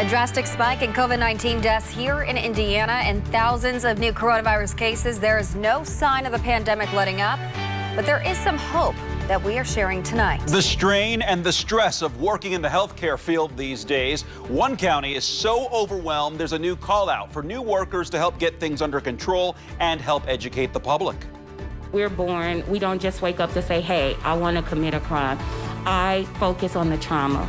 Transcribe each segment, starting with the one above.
A drastic spike in COVID-19 deaths here in Indiana and thousands of new coronavirus cases. There is no sign of the pandemic letting up, but there is some hope that we are sharing tonight. The strain and the stress of working in the healthcare field these days. One county is so overwhelmed, there's a new call out for new workers to help get things under control and help educate the public. We're born, we don't just wake up to say, hey, I want to commit a crime. I focus on the trauma.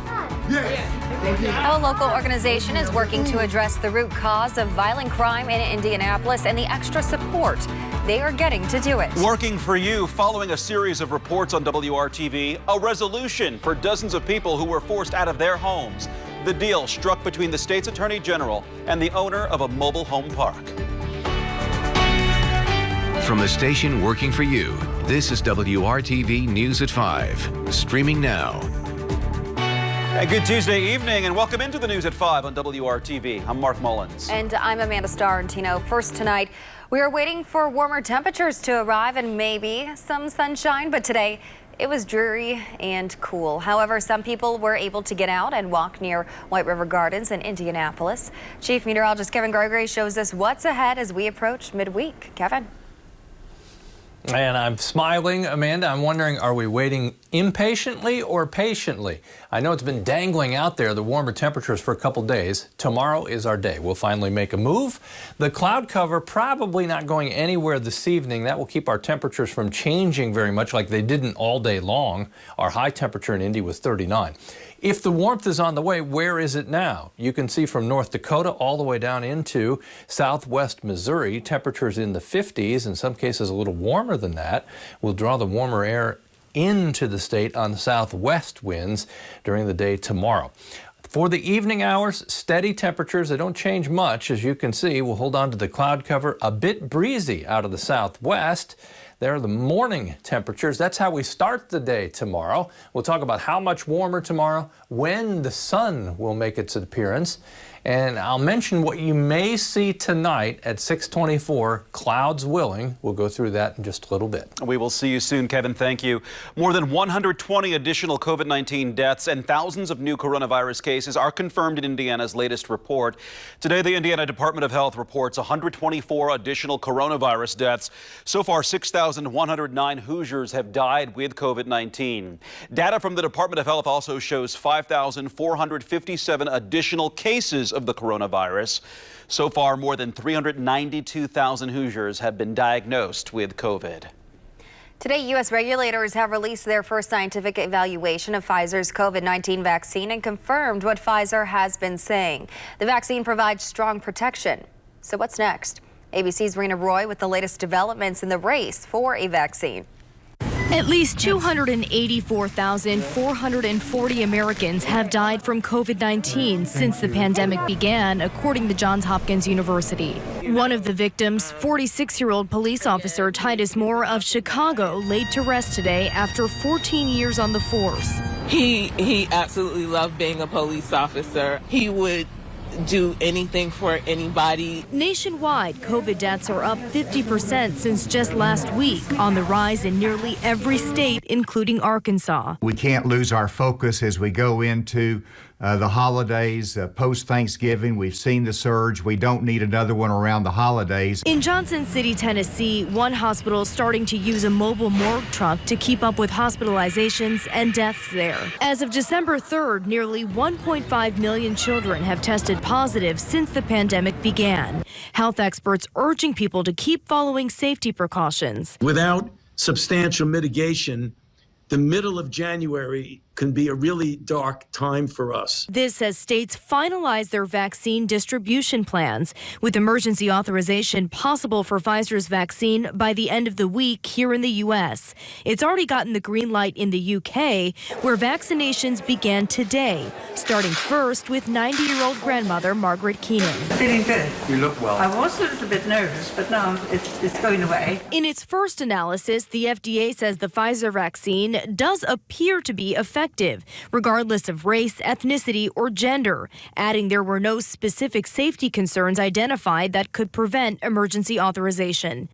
A local organization is working to address the root cause of violent crime in Indianapolis and the extra support they are getting to do it. Working for you, following a series of reports on WRTV, a resolution for dozens of people who were forced out of their homes. The deal struck between the state's attorney general and the owner of a mobile home park. From the station working for you, this is WRTV News at 5, streaming now. And good Tuesday evening, and welcome into the News at 5 on WRTV. I'm Mark Mullins. And I'm Amanda Starrentino. First tonight, we are waiting for warmer temperatures to arrive and maybe some sunshine, but today it was dreary and cool. However, some people were able to get out and walk near White River Gardens in Indianapolis. Chief Meteorologist Kevin Gregory shows us what's ahead as we approach midweek. Kevin. And I'm smiling, Amanda. I'm wondering, are we waiting impatiently or patiently? I know it's been dangling out there, the warmer temperatures for a couple days. Tomorrow is our day. We'll finally make a move. The cloud cover probably not going anywhere this evening. That will keep our temperatures from changing very much like they didn't all day long. Our high temperature in Indy was 39. If the warmth is on the way, where is it now? You can see from North Dakota all the way down into southwest Missouri, temperatures in the 50s, in some cases a little warmer than that. We'll draw the warmer air into the state on southwest winds during the day tomorrow. For the evening hours, steady temperatures. They don't change much. As you can see, we'll hold on to the cloud cover. A bit breezy out of the southwest. There are the morning temperatures. That's how we start the day tomorrow. We'll talk about how much warmer tomorrow, when the sun will make its appearance. And I'll mention what you may see tonight at 6:24, clouds willing. We'll go through that in just a little bit. We will see you soon, Kevin. Thank you. More than 120 additional COVID-19 deaths and thousands of new coronavirus cases are confirmed in Indiana's latest report. Today, the Indiana Department of Health reports 124 additional coronavirus deaths. So far, 6,109 Hoosiers have died with COVID-19. Data from the Department of Health also shows 5,457 additional cases of the coronavirus. So far, more than 392,000 Hoosiers have been diagnosed with COVID. Today, U.S. regulators have released their first scientific evaluation of Pfizer's COVID-19 vaccine and confirmed what Pfizer has been saying. The vaccine provides strong protection. So what's next? ABC's Rena Roy with the latest developments in the race for a vaccine. At least 284,440 Americans have died from COVID-19 since the pandemic began, according to Johns Hopkins University. One of the victims, 46-year-old police officer Titus Moore of Chicago, laid to rest today after 14 years on the force. He absolutely loved being a police officer. He would do anything for anybody. Nationwide, COVID deaths are up 50% since just last week, on the rise in nearly every state, including Arkansas. We can't lose our focus as we go into the holidays, post-Thanksgiving. We've seen the surge. We don't need another one around the holidays. In Johnson City, Tennessee, one hospital is starting to use a mobile morgue truck to keep up with hospitalizations and deaths there. As of December 3rd, nearly 1.5 million children have tested positive since the pandemic began. Health experts urging people to keep following safety precautions. Without substantial mitigation, the middle of January can be a really dark time for us. This as states finalize their vaccine distribution plans, with emergency authorization possible for Pfizer's vaccine by the end of the week here in the U.S. It's already gotten the green light in the U.K., where vaccinations began today, starting first with 90-year-old grandmother Margaret Keenan. Feeling good. You look well. I was a little bit nervous, but now it's going away. In its first analysis, the FDA says the Pfizer vaccine does appear to be effective, regardless of race, ethnicity, or gender, adding there were no specific safety concerns identified that could prevent emergency authorization.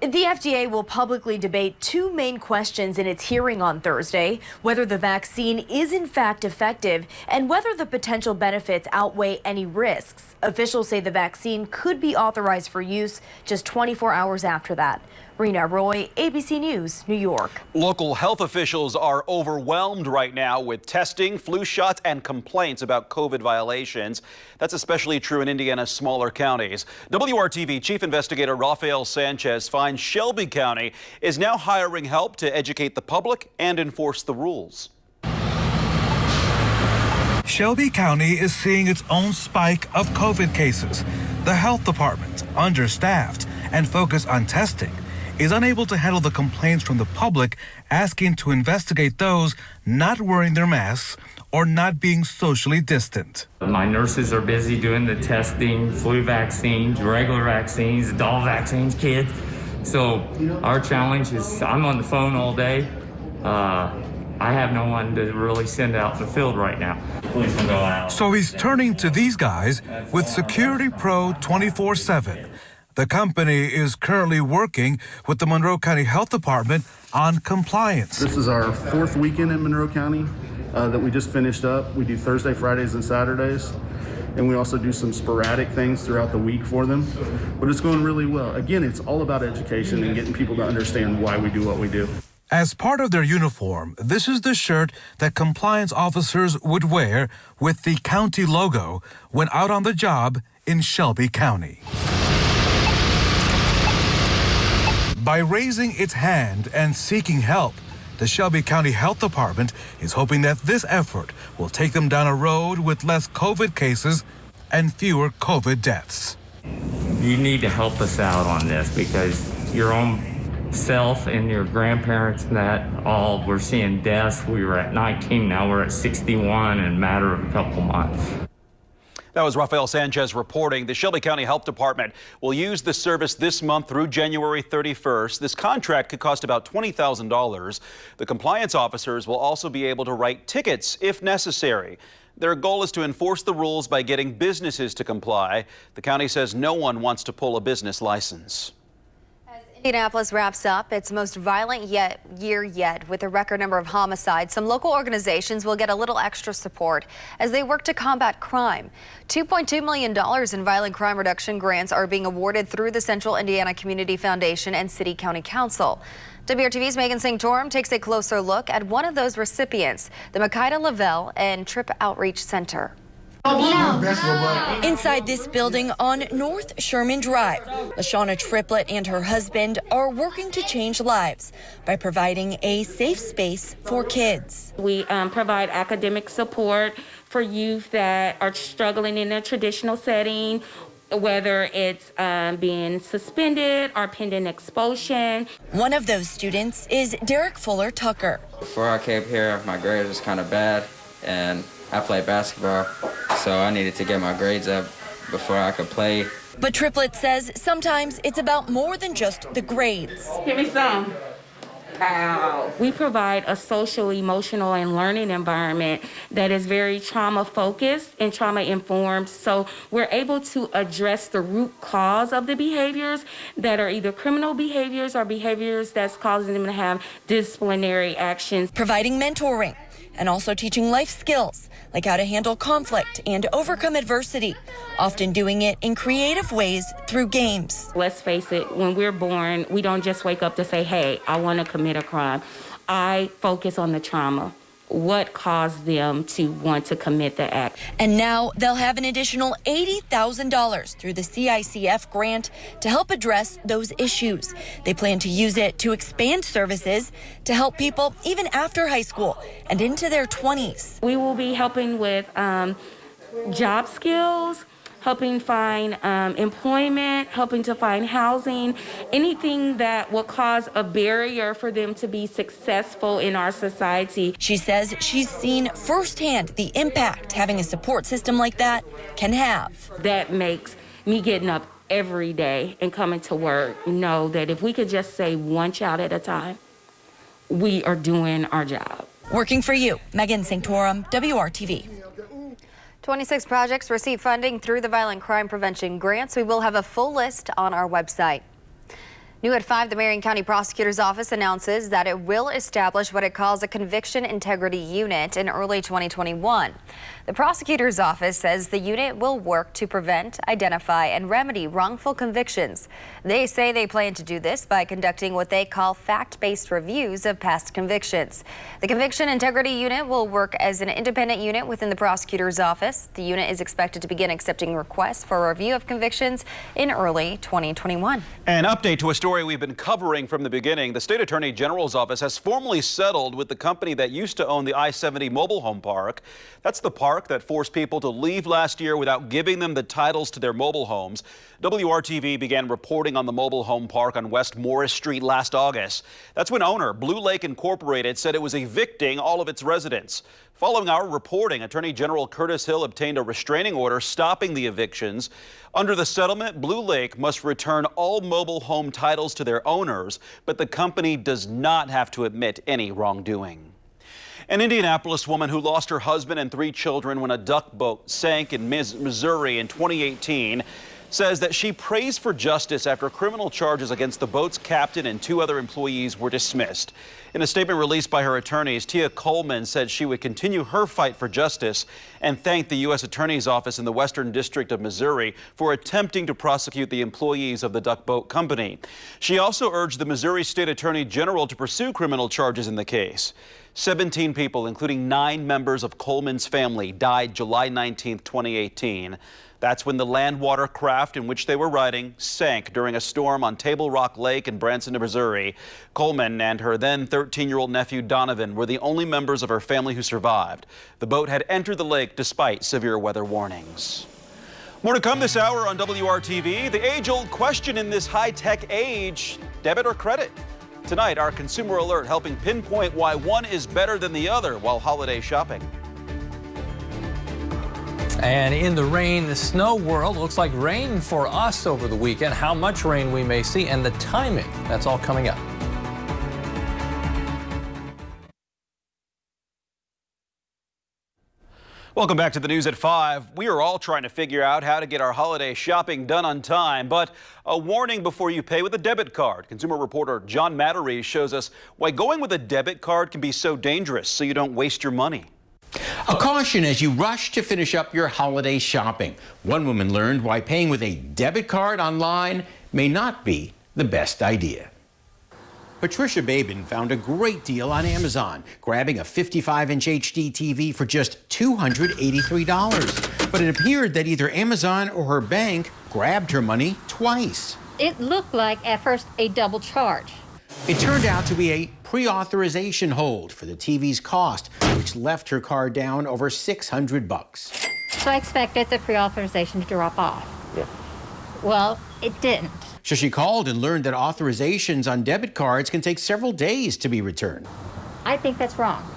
The FDA will publicly debate two main questions in its hearing on Thursday: whether the vaccine is in fact effective and whether the potential benefits outweigh any risks. Officials say the vaccine could be authorized for use just 24 hours after that. Rena Roy, ABC News, New York. Local health officials are overwhelmed right now with testing, flu shots, and complaints about COVID violations. That's especially true in Indiana's smaller counties. WRTV Chief Investigator Rafael Sanchez finds Shelby County is now hiring help to educate the public and enforce the rules. Shelby County is seeing its own spike of COVID cases. The health department, understaffed and focused on testing, is unable to handle the complaints from the public asking to investigate those not wearing their masks or not being socially distant. My nurses are busy doing the testing, flu vaccines, regular vaccines, adult vaccines, kids. So our challenge is I'm on the phone all day. I have no one to really send out in the field right now. Please don't go out. So he's turning to these guys with Security Pro 24/7. The company is currently working with the Monroe County Health Department on compliance. This is our fourth weekend in Monroe County that we just finished up. We do Thursday, Fridays, and Saturdays. And we also do some sporadic things throughout the week for them. But it's going really well. Again, it's all about education and getting people to understand why we do what we do. As part of their uniform, this is the shirt that compliance officers would wear with the county logo when out on the job in Shelby County. By raising its hand and seeking help, the Shelby County Health Department is hoping that this effort will take them down a road with less COVID cases and fewer COVID deaths. You need to help us out on this because your own self and your grandparents and that all we're seeing deaths. We were at 19, now we're at 61 in a matter of a couple months. That was Rafael Sanchez reporting. The Shelby County Health Department will use the service this month through January 31st. This contract could cost about $20,000. The compliance officers will also be able to write tickets if necessary. Their goal is to enforce the rules by getting businesses to comply. The county says no one wants to pull a business license. Indianapolis wraps up its most violent year yet with a record number of homicides. Some local organizations will get a little extra support as they work to combat crime. $2.2 million in violent crime reduction grants are being awarded through the Central Indiana Community Foundation and City County Council. WRTV's Megan Singh-Torum takes a closer look at one of those recipients, the Makeda Lavelle and Trip Outreach Center. Inside this building on North Sherman Drive, LaShawna Triplett and her husband are working to change lives by providing a safe space for kids. We provide academic support for youth that are struggling in a traditional setting, whether it's being suspended or pending expulsion. One of those students is Derek Fuller Tucker. Before I came here, my grades was kind of bad, and I played basketball, so I needed to get my grades up before I could play. But Triplett says sometimes it's about more than just the grades. Give me some. Ow. We provide a social, emotional, and learning environment that is very trauma-focused and trauma-informed, so we're able to address the root cause of the behaviors that are either criminal behaviors or behaviors that's causing them to have disciplinary actions. Providing mentoring and also teaching life skills like how to handle conflict and overcome adversity, often doing it in creative ways through games. Let's face it, when we're born, we don't just wake up to say, hey, I want to commit a crime. I focus on the trauma. What caused them to want to commit the act? And now they'll have an additional $80,000 through the CICF grant to help address those issues. They plan to use it to expand services to help people even after high school and into their 20s. We will be helping with job skills, helping find employment, helping to find housing, anything that will cause a barrier for them to be successful in our society. She says she's seen firsthand the impact having a support system like that can have. That makes me getting up every day and coming to work know that if we could just say one child at a time, we are doing our job. Working for you, Megan Singh-Torum, WRTV. 26 projects receive funding through the Violent Crime Prevention Grants. We will have a full list on our website. New at 5, the Marion County Prosecutor's Office announces that it will establish what it calls a Conviction Integrity Unit in early 2021. The Prosecutor's Office says the unit will work to prevent, identify, and remedy wrongful convictions. They say they plan to do this by conducting what they call fact-based reviews of past convictions. The Conviction Integrity Unit will work as an independent unit within the Prosecutor's Office. The unit is expected to begin accepting requests for a review of convictions in early 2021. An update to a story we've been covering from the beginning. The State Attorney General's office has formally settled with the company that used to own the I-70 mobile home park. That's the park that forced people to leave last year without giving them the titles to their mobile homes. WRTV began reporting on the mobile home park on West Morris Street last August. That's when owner Blue Lake Incorporated said it was evicting all of its residents. Following our reporting, Attorney General Curtis Hill obtained a restraining order stopping the evictions. Under the settlement, Blue Lake must return all mobile home titles to their owners, but the company does not have to admit any wrongdoing. An Indianapolis woman who lost her husband and 3 children when a duck boat sank in Missouri in 2018 says that she prays for justice after criminal charges against the boat's captain and 2 other employees were dismissed. In a statement released by her attorneys, Tia Coleman said she would continue her fight for justice and thanked the U.S. Attorney's Office in the Western District of Missouri for attempting to prosecute the employees of the duck boat company. She also urged the Missouri State Attorney General to pursue criminal charges in the case. 17 people, including 9 members of Coleman's family, died July 19, 2018. That's when the land water craft in which they were riding sank during a storm on Table Rock Lake in Branson, Missouri. Coleman and her then 13-year-old nephew Donovan were the only members of her family who survived. The boat had entered the lake despite severe weather warnings. More to come this hour on WRTV. The age-old question in this high-tech age, debit or credit? Tonight, our consumer alert helping pinpoint why one is better than the other while holiday shopping. And in the rain, the snow world, looks like rain for us over the weekend. How much rain we may see and the timing, that's all coming up. Welcome back to the news at 5. We are all trying to figure out how to get our holiday shopping done on time, but a warning before you pay with a debit card. Consumer reporter John Mattery shows us why going with a debit card can be so dangerous so you don't waste your money. A caution as you rush to finish up your holiday shopping. One woman learned why paying with a debit card online may not be the best idea. Patricia Babin found a great deal on Amazon, grabbing a 55-inch HD TV for just $283. But it appeared that either Amazon or her bank grabbed her money twice. It looked like, at first, a double charge. It turned out to be a pre-authorization hold for the TV's cost, which left her card down over $600. So I expected the pre-authorization to drop off. Yeah. Well, it didn't. So she called and learned that authorizations on debit cards can take several days to be returned. I think that's wrong.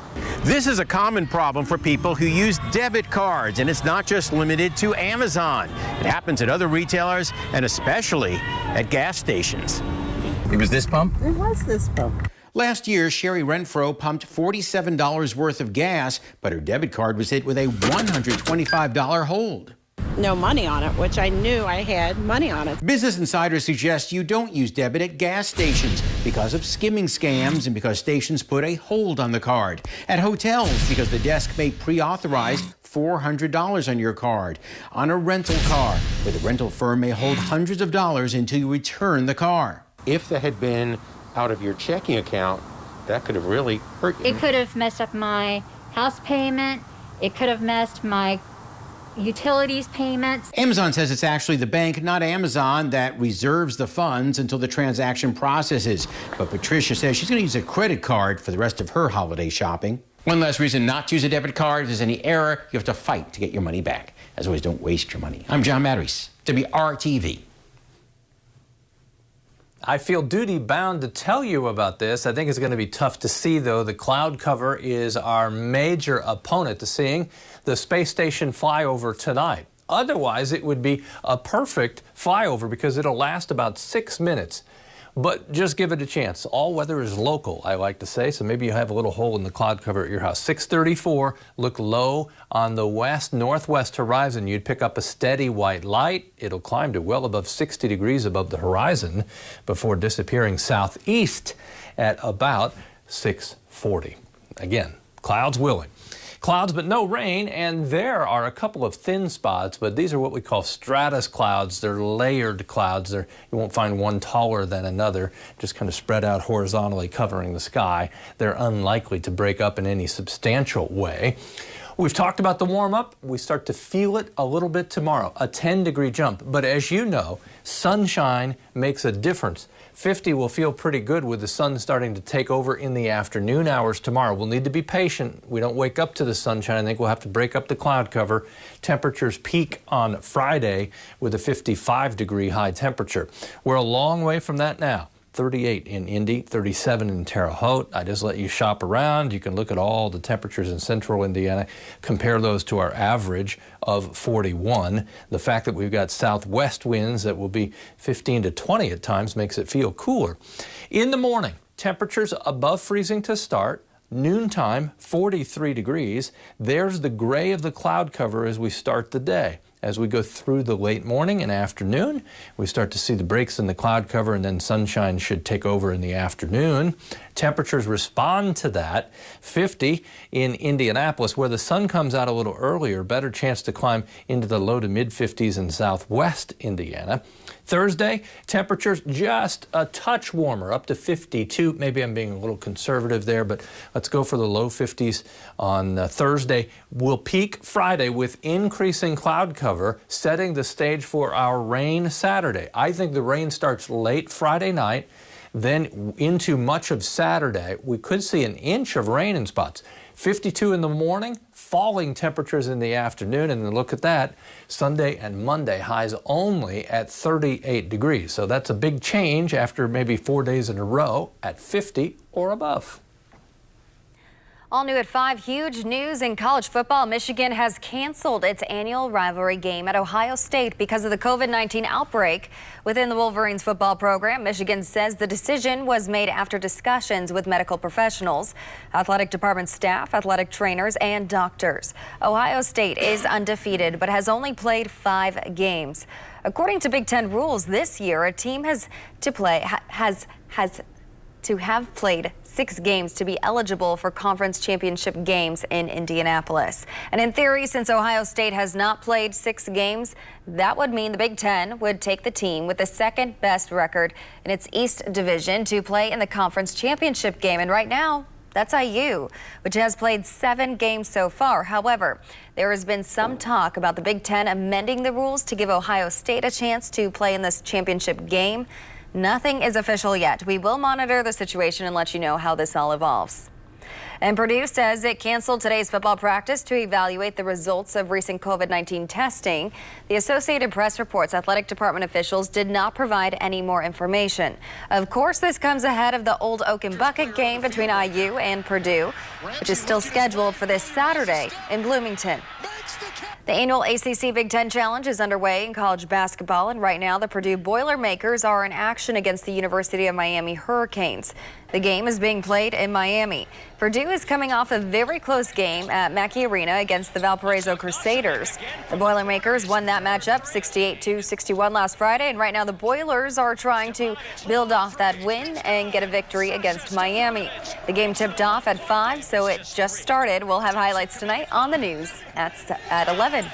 This is a common problem for people who use debit cards, and it's not just limited to Amazon. It happens at other retailers and especially at gas stations. It was this pump? It was this pump. Last year, Sherry Renfro pumped $47 worth of gas, but her debit card was hit with a $125 hold. No money on it, which I knew I had money on it. Business Insider suggests you don't use debit at gas stations because of skimming scams and because stations put a hold on the card. At hotels, because the desk may pre-authorize $400 on your card. On a rental car, where the rental firm may hold hundreds of dollars until you return the car. If that had been out of your checking account, that could have really hurt you. It could have messed up my house payment. It could have messed my utilities payments. Amazon says it's actually the bank, not Amazon, that reserves the funds until the transaction processes. But Patricia says she's going to use a credit card for the rest of her holiday shopping. One last reason not to use a debit card. If there's any error, you have to fight to get your money back. As always, don't waste your money. I'm John Mattery, WRTV. I feel duty-bound to tell you about this. I think it's going to be tough to see, though. The cloud cover is our major opponent to seeing the space station flyover tonight. Otherwise, it would be a perfect flyover because it'll last about 6 minutes. but just give it a chance. All weather is local, I like to say, so maybe you have a little hole in the cloud cover at your house. 634, look low on the west-northwest horizon. You'd pick up a steady white light. It'll climb to well above 60 degrees above the horizon before disappearing southeast at about 640. Again, clouds willing. Clouds but no rain, and there are a couple of thin spots, but these are what we call stratus clouds. They're layered clouds. You won't find one taller than another, just kind of spread out horizontally covering the sky. They're unlikely to break up in any substantial way. We've talked about the warm-up. We start to feel it a little bit tomorrow, a 10-degree jump. But as you know, sunshine makes a difference. 50 will feel pretty good with the sun starting to take over in the afternoon hours tomorrow. We'll need to be patient. We don't wake up to the sunshine. I think we'll have to break up the cloud cover. Temperatures peak on Friday with a 55-degree high temperature. We're a long way from that now. 38 in Indy, 37 in Terre Haute. I just let you shop around. You can look at all the temperatures in central Indiana, compare those to our average of 41. The fact that we've got southwest winds that will be 15 to 20 at times makes it feel cooler. In the morning, temperatures above freezing to start. Noontime, 43 degrees. There's the gray of the cloud cover as we start the day. As we go through the late morning and afternoon, we start to see the breaks in the cloud cover, and then sunshine should take over in the afternoon. Temperatures respond to that. 50 in Indianapolis, where the sun comes out a little earlier, better chance to climb into the low to mid 50s in southwest Indiana. Thursday, temperatures just a touch warmer, up to 52. Maybe I'm being a little conservative there, but let's go for the low 50s on Thursday. We'll peak Friday with increasing cloud cover, setting the stage for our rain Saturday. I think the rain starts late Friday night, then into much of Saturday. We could see an inch of rain in spots. 52 in the morning, falling temperatures in the afternoon, and then look at that, Sunday and Monday highs only at 38 degrees. So that's a big change after maybe 4 days in a row at 50 or above. All new at 5, huge news in college football. Michigan has canceled its annual rivalry game at Ohio State because of the COVID-19 outbreak within the Wolverines football program. Michigan says the decision was made after discussions with medical professionals, athletic department staff, athletic trainers, and doctors. Ohio State is undefeated but has only played 5 games. According to Big Ten rules this year, a team has to have played 6 games to be eligible for conference championship games in Indianapolis. And in theory, since Ohio State has not played 6 games, that would mean the Big Ten would take the team with the second best record in its East Division to play in the conference championship game. And right now, that's IU, which has played 7 games so far. However, there has been some talk about the Big Ten amending the rules to give Ohio State a chance to play in this championship game. Nothing is official yet. We will monitor the situation and let you know how this all evolves. And Purdue says it canceled today's football practice to evaluate the results of recent COVID-19 testing. The Associated Press reports athletic department officials did not provide any more information. Of course, this comes ahead of the Old Oak and Bucket game between IU and Purdue, which is still scheduled for this Saturday in Bloomington. The annual ACC Big Ten Challenge is underway in college basketball, and right now the Purdue Boilermakers are in action against the University of Miami Hurricanes. The game is being played in Miami. Purdue is coming off a very close game at Mackey Arena against the Valparaiso Crusaders. The Boilermakers won that matchup 68-61 last Friday, and right now the Boilers are trying to build off that win and get a victory against Miami. The game tipped off at 5, so it just started. We'll have highlights tonight on the news at 11.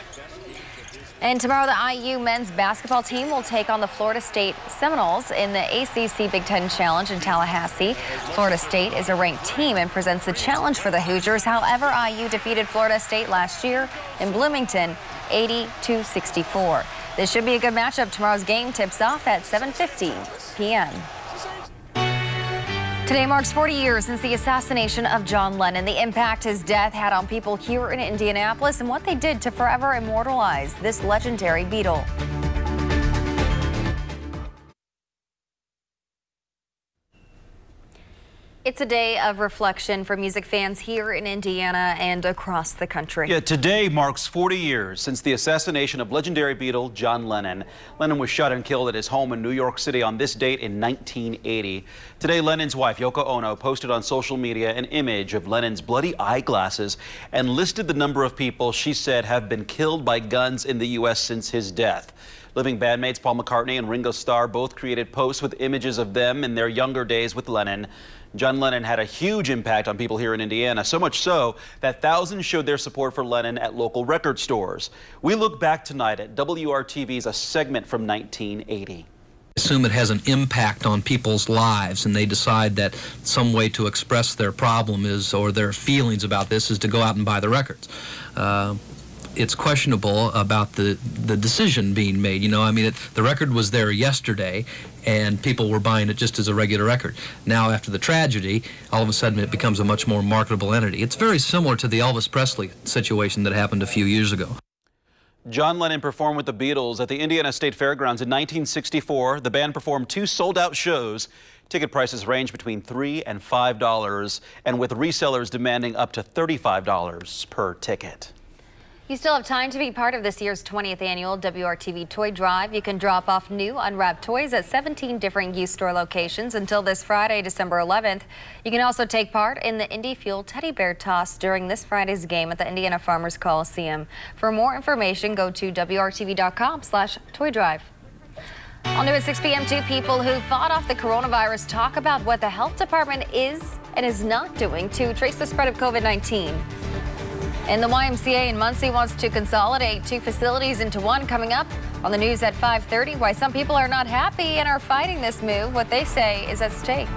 And tomorrow, the IU men's basketball team will take on the Florida State Seminoles in the ACC Big Ten Challenge in Tallahassee. Florida State is a ranked team and presents the challenge for the Hoosiers. However, IU defeated Florida State last year in Bloomington 80-64. This should be a good matchup. Tomorrow's game tips off at 7:50 p.m. Today marks 40 years since the assassination of John Lennon. The impact his death had on people here in Indianapolis and what they did to forever immortalize this legendary Beatle. It's a day of reflection for music fans here in Indiana and across the country. Yeah, today marks 40 years since the assassination of legendary Beatle John Lennon. Lennon was shot and killed at his home in New York City on this date in 1980. Today, Lennon's wife, Yoko Ono, posted on social media an image of Lennon's bloody eyeglasses and listed the number of people she said have been killed by guns in the U.S. since his death. Living bandmates Paul McCartney and Ringo Starr both created posts with images of them in their younger days with Lennon. John Lennon had a huge impact on people here in Indiana, so much so that thousands showed their support for Lennon at local record stores. We look back tonight at WRTV's A Segment from 1980. Assume it has an impact on people's lives and they decide that some way to express their problem is, or their feelings about this, is to go out and buy the records. It's questionable about the decision being made. You know, I mean, the record was there yesterday and people were buying it just as a regular record. Now, after the tragedy, all of a sudden it becomes a much more marketable entity. It's very similar to the Elvis Presley situation that happened a few years ago. John Lennon performed with the Beatles at the Indiana State Fairgrounds in 1964. The band performed 2 sold-out shows. Ticket prices range between $3 and $5, and with resellers demanding up to $35 per ticket. You still have time to be part of this year's 20th annual WRTV Toy Drive. You can drop off new unwrapped toys at 17 different used store locations until this Friday, December 11th. You can also take part in the Indy Fuel Teddy Bear Toss during this Friday's game at the Indiana Farmers Coliseum. For more information, go to WRTV.com/Toy Drive. On new at 6 p.m., 2 people who fought off the coronavirus talk about what the health department is and is not doing to trace the spread of COVID-19. And the YMCA in Muncie wants to consolidate 2 facilities into one. Coming up on the news at 5:30, why some people are not happy and are fighting this move. What they say is at stake.